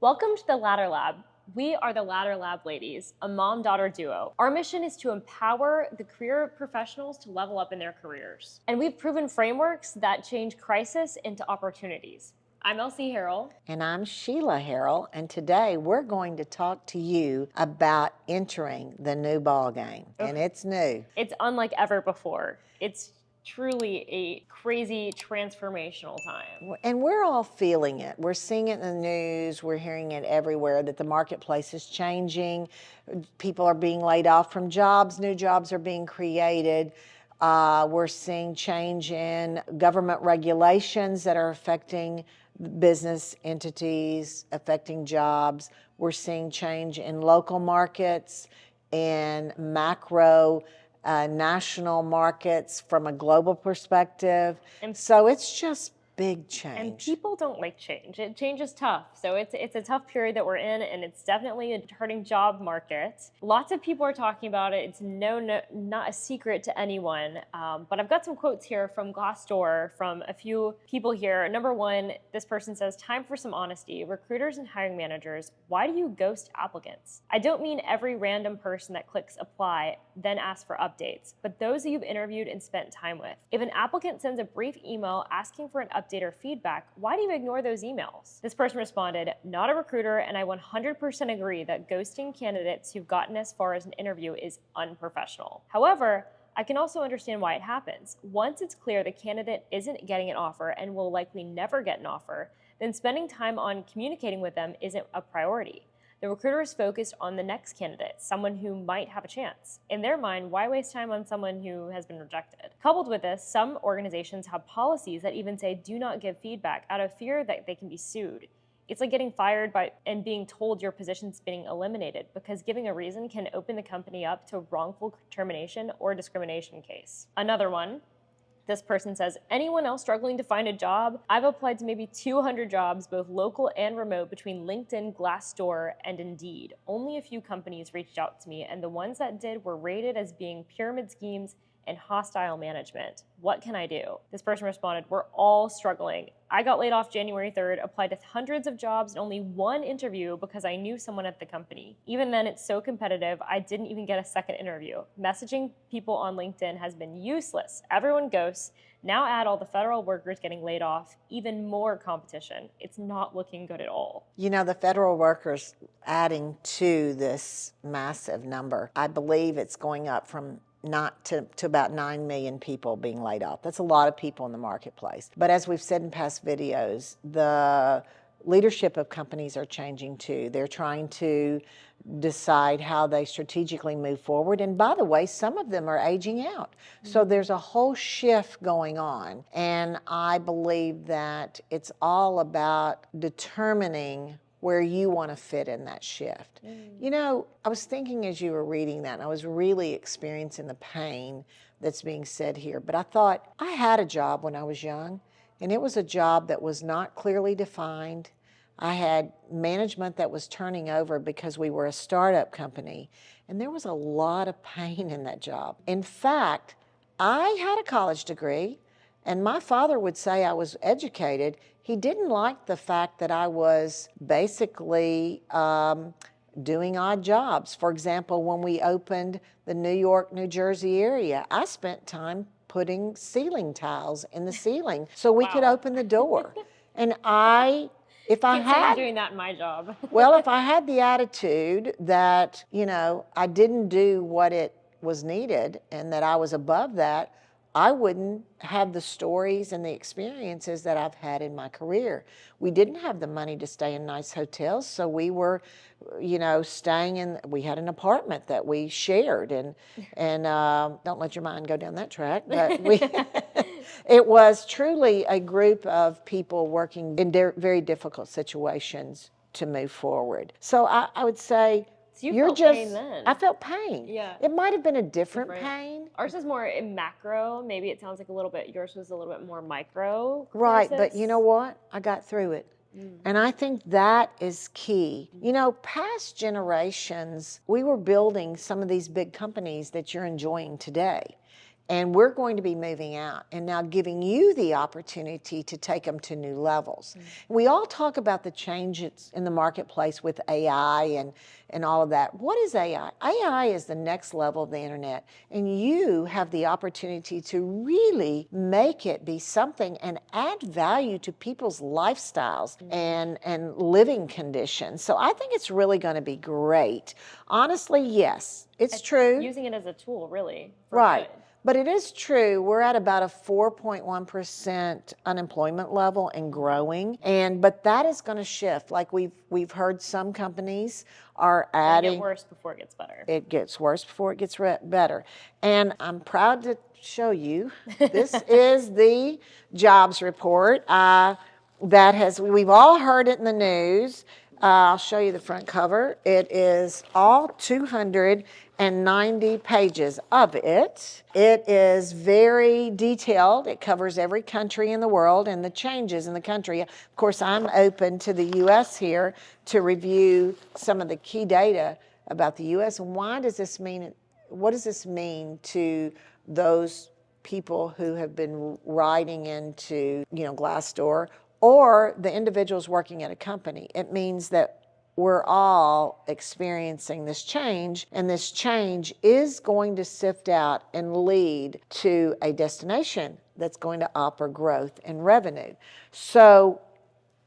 Welcome to the Ladder Lab. We are the Ladder Lab ladies, a mom-daughter duo. Our mission is to empower the career professionals to level up in their careers. And we've proven frameworks that change crisis into opportunities. I'm Elsie Harrell. And I'm Sheila Harrell, and today we're going to talk to you about entering the new ball game. And it's new. It's unlike ever before. It's truly a crazy transformational time. And we're all feeling it. We're seeing it in the news. We're hearing it everywhere that the marketplace is changing. People are being laid off from jobs. New jobs are being created. We're seeing change in government regulations that are affecting business entities, affecting jobs. We're seeing change in local markets and macro national markets from a global perspective. And so it's just big change. And people don't like change. Change is tough. So it's a tough period that we're in, and it's definitely a hurting job market. Lots of people are talking about it. It's not a secret to anyone. But I've got some quotes here from Glassdoor from a few people here. Number one, this person says, "Time for some honesty. Recruiters and hiring managers, why do you ghost applicants? I don't mean every random person that clicks apply, then asks for updates, but those that you've interviewed and spent time with. If an applicant sends a brief email asking for an update or feedback, why do you ignore those emails?" This person responded, "Not a recruiter, and I 100% agree that ghosting candidates who've gotten as far as an interview is unprofessional. However, I can also understand why it happens. Once it's clear the candidate isn't getting an offer and will likely never get an offer, then spending time on communicating with them isn't a priority. The recruiter is focused on the next candidate, someone who might have a chance. In their mind, why waste time on someone who has been rejected?" Coupled with this, some organizations have policies that even say do not give feedback out of fear that they can be sued. It's like getting fired and being told your position's being eliminated, because giving a reason can open the company up to wrongful termination or discrimination case. Another one. This person says, "Anyone else struggling to find a job? I've applied to maybe 200 jobs, both local and remote, between LinkedIn, Glassdoor, and Indeed. Only a few companies reached out to me, and the ones that did were rated as being pyramid schemes and hostile management. What can I do?" This person responded, "We're all struggling. I got laid off January 3rd, applied to hundreds of jobs and only one interview because I knew someone at the company. Even then, it's so competitive, I didn't even get a second interview. Messaging people on LinkedIn has been useless. Everyone ghosts. Now add all the federal workers getting laid off, even more competition. It's not looking good at all." You know, the federal workers adding to this massive number, I believe it's going up from not to about 9 million people being laid off. That's a lot of people in the marketplace. But as we've said in past videos, the leadership of companies are changing too. They're trying to decide how they strategically move forward. And by the way, some of them are aging out. So there's a whole shift going on. And I believe that it's all about determining where you want to fit in that shift. You know, I was thinking as you were reading that, and I was really experiencing the pain that's being said here, but I thought, I had a job when I was young, and it was a job that was not clearly defined. I had management that was turning over because we were a startup company, and there was a lot of pain in that job. In fact, I had a college degree, and my father would say I was educated. He didn't like the fact that I was basically doing odd jobs. For example, when we opened the New York, New Jersey area, I spent time putting ceiling tiles in the ceiling so we could open the door. And if I had doing that in my job. Well, if I had the attitude that, you know, I didn't do what it was needed and that I was above that, I wouldn't have the stories and the experiences that I've had in my career. We didn't have the money to stay in nice hotels, so we were, you know, we had an apartment that we shared, and don't let your mind go down that track, but it was truly a group of people working in very difficult situations to move forward. So I would say, So you felt pain then. I felt pain. Yeah. It might have been a different pain. Ours is more in macro. Maybe it sounds like a little bit, yours was a little bit more micro. Right, but you know what? I got through it. And I think that is key. You know, past generations, we were building some of these big companies that you're enjoying today. And we're going to be moving out and now giving you the opportunity to take them to new levels. We all talk about the changes in the marketplace with AI and all of that. What is AI? AI is the next level of the internet, and you have the opportunity to really make it be something and add value to people's lifestyles and living conditions. So I think it's really going to be great. Honestly, yes, it's true. Using it as a tool, really. Right. Good. But it is true, we're at about a 4.1% unemployment level and growing. But that is going to shift. Like we've heard some companies are adding. It'll get worse before it gets better. It gets worse before it gets better. And I'm proud to show you, this is the jobs report we've all heard it in the news. I'll show you the front cover. It is all 290 pages of it. It is very detailed. It covers every country in the world and the changes in the country. Of course, I'm open to the U.S. here to review some of the key data about the U.S. and what does this mean to those people who have been writing into, Glassdoor, or the individuals working at a company. It means that we're all experiencing this change, and this change is going to sift out and lead to a destination that's going to offer growth and revenue. So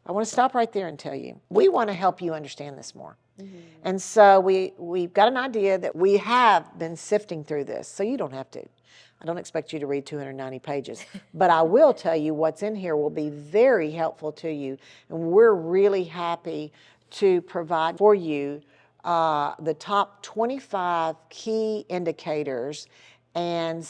I want to stop right there and tell you, we want to help you understand this more. And so we've got an idea that we have been sifting through this, so you don't have to. I don't expect you to read 290 pages, but I will tell you what's in here will be very helpful to you, and we're really happy to provide for you the top 25 key indicators and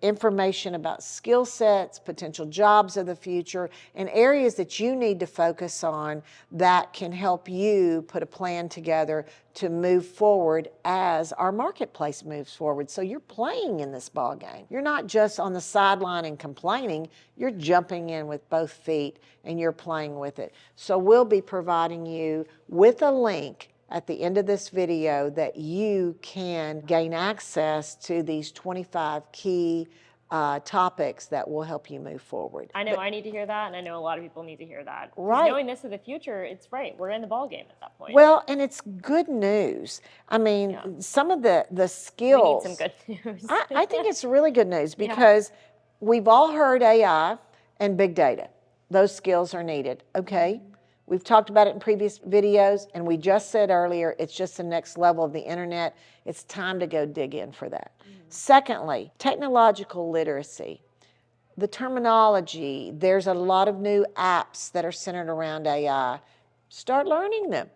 information about skill sets, potential jobs of the future, and areas that you need to focus on that can help you put a plan together to move forward as our marketplace moves forward. So you're playing in this ball game. You're not just on the sideline and complaining, you're jumping in with both feet and you're playing with it. So we'll be providing you with a link at the end of this video that you can gain access to these 25 key topics that will help you move forward. I know I need to hear that, and I know a lot of people need to hear that. Right. Knowing this in the future, it's right. We're in the ball game at that point. Well, and it's good news. I mean, some of the skills. We need some good news. I think it's really good news because we've all heard AI and big data. Those skills are needed, okay? We've talked about it in previous videos, and we just said earlier, it's just the next level of the internet. It's time to go dig in for that. Secondly, technological literacy. The terminology, there's a lot of new apps that are centered around AI. Start learning them.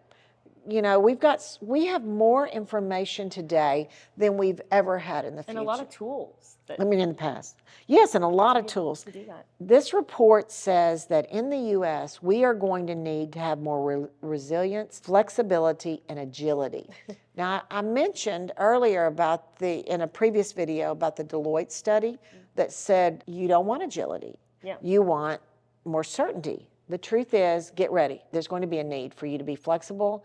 You know, we have more information today than we've ever had in the future. And a lot of tools. In the past. Yes, and a lot of tools. To do that. This report says that in the U.S., we are going to need to have more resilience, flexibility, and agility. Now, I mentioned earlier in a previous video about the Deloitte study that said you don't want agility. Yeah. You want more certainty. The truth is, get ready. There's going to be a need for you to be flexible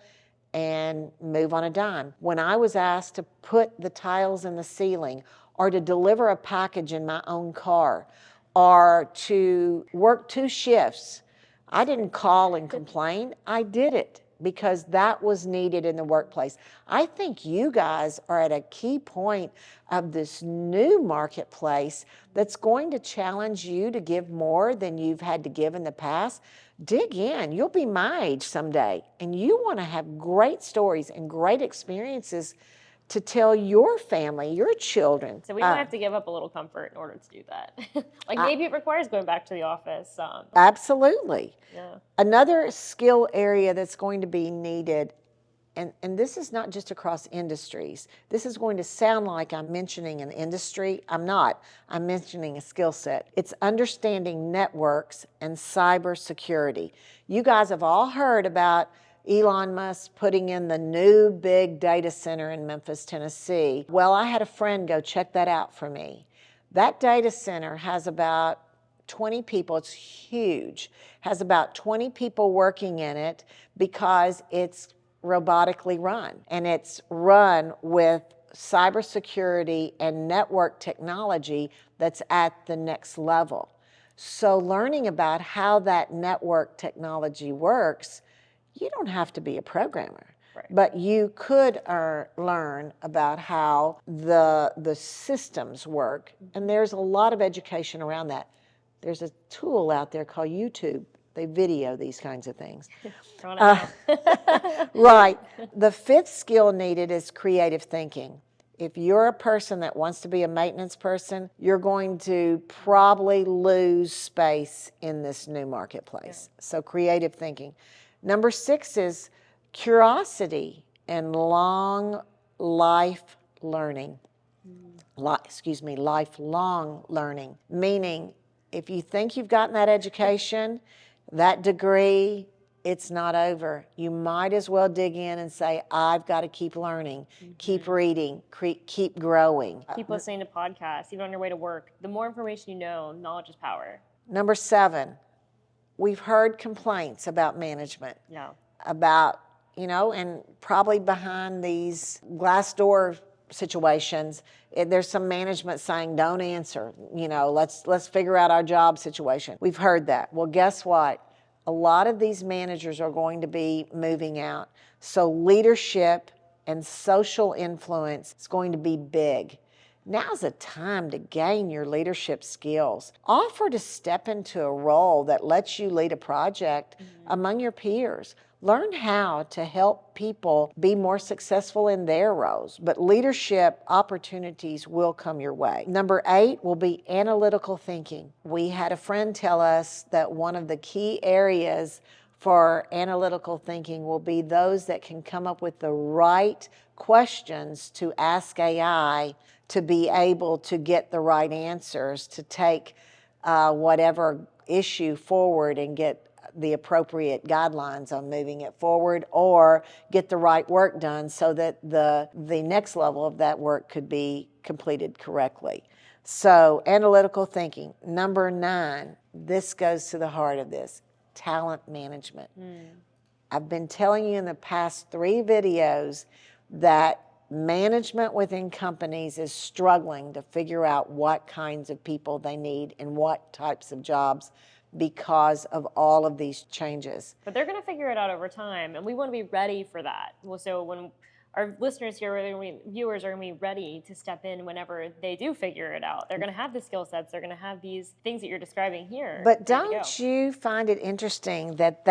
and move on a dime. When I was asked to put the tiles in the ceiling, or to deliver a package in my own car, or to work 2 shifts, I didn't call and complain. I did it because that was needed in the workplace. I think you guys are at a key point of this new marketplace that's going to challenge you to give more than you've had to give in the past. Dig in. You'll be my age someday, and you want to have great stories and great experiences to tell your family, your children. So we might have to give up a little comfort in order to do that. Maybe it requires going back to the office. Absolutely. Yeah. Another skill area that's going to be needed, and this is not just across industries. This is going to sound like I'm mentioning an industry. I'm not. I'm mentioning a skill set. It's understanding networks and cybersecurity. You guys have all heard about Elon Musk putting in the new big data center in Memphis, Tennessee. Well, I had a friend go check that out for me. That data center has about 20 people. It's huge. Has about 20 people working in it because it's robotically run, and it's run with cybersecurity and network technology that's at the next level. So learning about how that network technology works, you don't have to be a programmer. Right. But you could learn about how the systems work, and there's a lot of education around that. There's a tool out there called YouTube. They video these kinds of things. Right. The fifth skill needed is creative thinking. If you're a person that wants to be a maintenance person, you're going to probably lose space in this new marketplace. Yeah. So creative thinking. Number 6 is curiosity and long life learning. Lifelong learning. Meaning, if you think you've gotten that education, that degree, it's not over. You might as well dig in and say, I've got to keep learning, keep reading, keep growing. Keep listening to podcasts, even on your way to work. The more information you know, knowledge is power. Number 7, we've heard complaints about management. Yeah. About, and probably behind these glass door situations, there's some management saying, don't answer, let's figure out our job situation. We've heard that. Well, guess what? A lot of these managers are going to be moving out. So leadership and social influence is going to be big. Now's a time to gain your leadership skills. Offer to step into a role that lets you lead a project among your peers. Learn how to help people be more successful in their roles, but leadership opportunities will come your way. Number 8 will be analytical thinking. We had a friend tell us that one of the key areas for analytical thinking will be those that can come up with the right questions to ask AI to be able to get the right answers, to take whatever issue forward and get the appropriate guidelines on moving it forward, or get the right work done so that the next level of that work could be completed correctly. So analytical thinking. Number 9, this goes to the heart of this, talent management. I've been telling you in the past 3 videos that management within companies is struggling to figure out what kinds of people they need and what types of jobs because of all of these changes. But they're going to figure it out over time, and we want to be ready for that. Well, so when our listeners here, or viewers, are going to be ready to step in whenever they do figure it out. They're going to have the skill sets. They're going to have these things that you're describing here. But don't you find it interesting that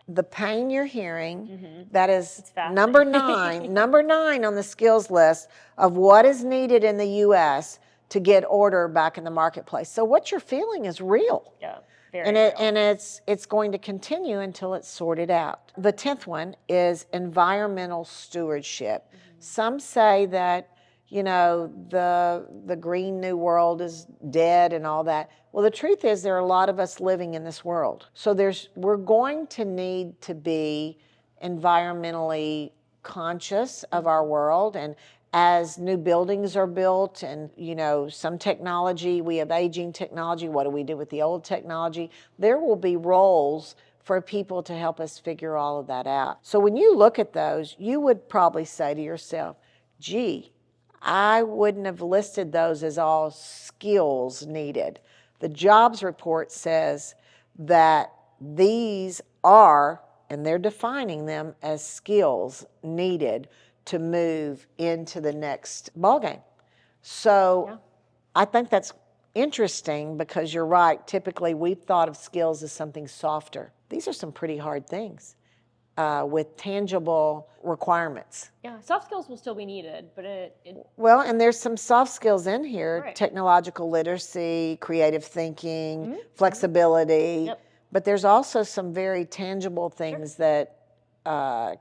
the pain you're hearing, that is number 9, number 9 on the skills list of what is needed in the U.S. to get order back in the marketplace. So what you're feeling is real. Yeah. And it's going to continue until it's sorted out. The 10th one is environmental stewardship. Some say that, the Green New World is dead and all that. Well, the truth is there are a lot of us living in this world. So we're going to need to be environmentally conscious of our world, and as new buildings are built and, some technology, we have aging technology, what do we do with the old technology? There will be roles for people to help us figure all of that out. So when you look at those, you would probably say to yourself, gee, I wouldn't have listed those as all skills needed. The jobs report says that these are, and they're defining them as skills needed to move into the next ballgame. So I think that's interesting because you're right. Typically, we've thought of skills as something softer. These are some pretty hard things with tangible requirements. Yeah, soft skills will still be needed, but Well, and there's some soft skills in here, right. Technological literacy, creative thinking, flexibility. Yep. But there's also some very tangible things that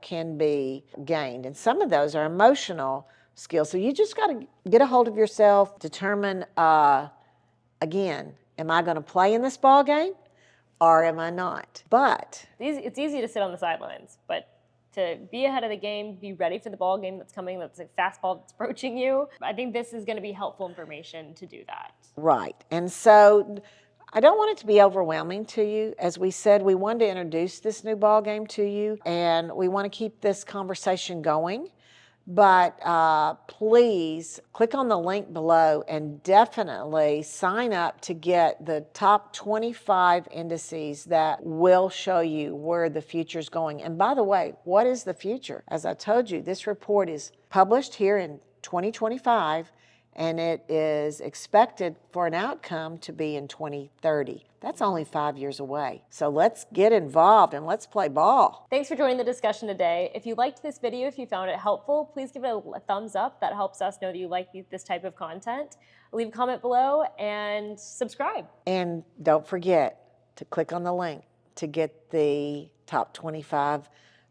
can be gained. And some of those are emotional skills. So you just got to get a hold of yourself, determine, again, am I going to play in this ball game or am I not? But it's easy to sit on the sidelines, but to be ahead of the game, be ready for the ball game that's coming, that's a fastball that's approaching you. I think this is going to be helpful information to do that. Right. And so I don't want it to be overwhelming to you. As we said, we wanted to introduce this new ball game to you, and we want to keep this conversation going. But please click on the link below and definitely sign up to get the top 25 indices that will show you where the future is going. And by the way, what is the future? As I told you, this report is published here in 2025, and it is expected for an outcome to be in 2030. That's only 5 years away. So let's get involved and let's play ball. Thanks for joining the discussion today. If you liked this video, if you found it helpful, please give it a thumbs up. That helps us know that you like this type of content. Leave a comment below and subscribe. And don't forget to click on the link to get the top 25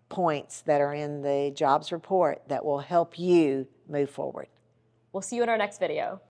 points that are in the jobs report that will help you move forward. We'll see you in our next video.